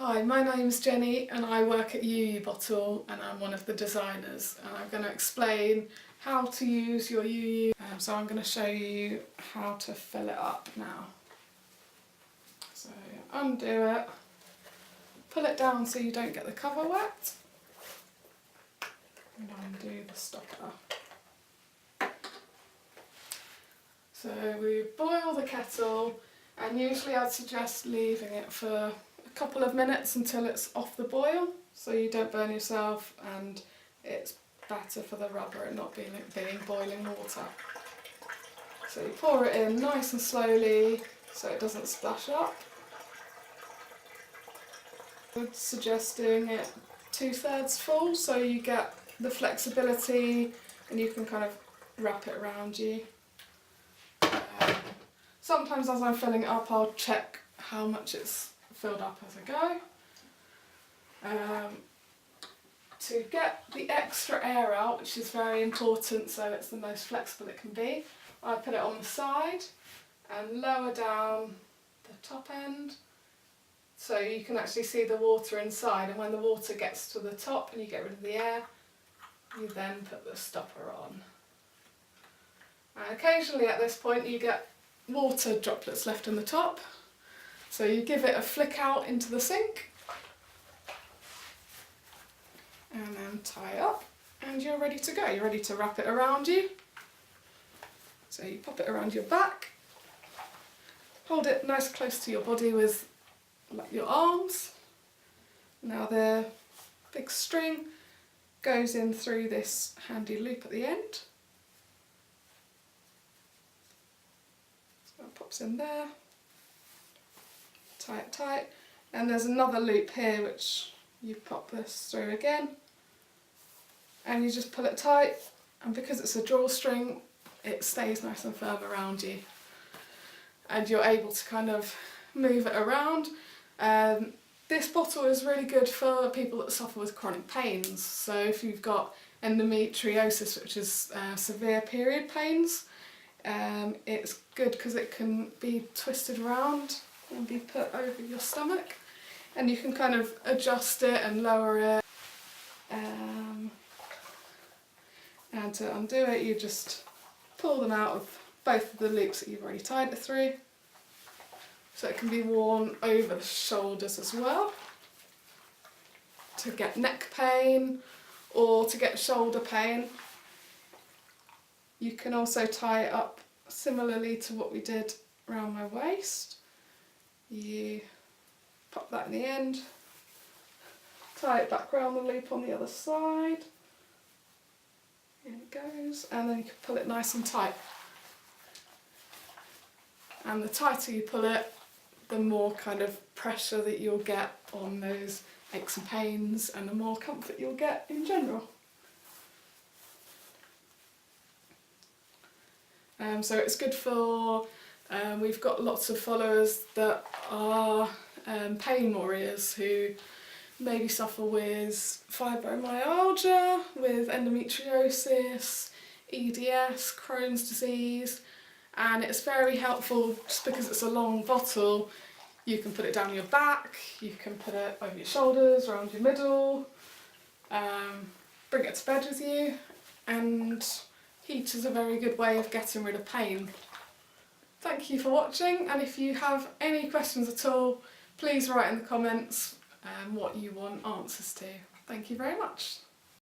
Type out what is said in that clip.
Hi, my name's Jenny and I work at YuYu Bottle and I'm one of the designers, and I'm going to explain how to use your YuYu. So I'm going to show you how to fill it up now. So undo it, pull it down so you don't get the cover wet, and undo the stopper. So we boil the kettle, and usually I'd suggest leaving it for a couple of minutes until it's off the boil, so you don't burn yourself, and it's better for the rubber and not being boiling water. So you pour it in nice and slowly so it doesn't splash up. I'm suggesting it 2/3 full so you get the flexibility and you can kind of wrap it around you. Sometimes as I'm filling it up I'll check how much it's filled up as I go. To get the extra air out, which is very important so it's the most flexible it can be, I put it on the side and lower down the top end so you can actually see the water inside, and when the water gets to the top and you get rid of the air, you then put the stopper on. And occasionally at this point you get water droplets left in the top, so you give it a flick out into the sink and then tie it up and you're ready to go. You're ready to wrap it around you. So you pop it around your back, hold it nice close to your body with your arms. Now the big string goes in through this handy loop at the end. So it pops in there, tie it tight, and there's another loop here which you pop this through again and you just pull it tight, and because it's a drawstring it stays nice and firm around you and you're able to kind of move it around. This bottle is really good for people that suffer with chronic pains, so if you've got endometriosis, which is severe period pains, it's good because it can be twisted around and be put over your stomach and you can kind of adjust it and lower it. And to undo it you just pull them out of both of the loops that you've already tied it through, so it can be worn over the shoulders as well to get neck pain or to get shoulder pain. You can also tie it up similarly to what we did around my waist. You pop that in the end, tie it back around the loop on the other side, in it goes, and then you can pull it nice and tight. And the tighter you pull it, the more kind of pressure that you'll get on those aches and pains and the more comfort you'll get in general. So it's good for, we've got lots of followers that are pain warriors who maybe suffer with fibromyalgia, with endometriosis, EDS, Crohn's disease, and it's very helpful just because it's a long bottle. You can put it down your back, you can put it over your shoulders, around your middle, bring it to bed with you, and heat is a very good way of getting rid of pain. Thank you for watching, and if you have any questions at all, please write in the comments what you want answers to. Thank you very much.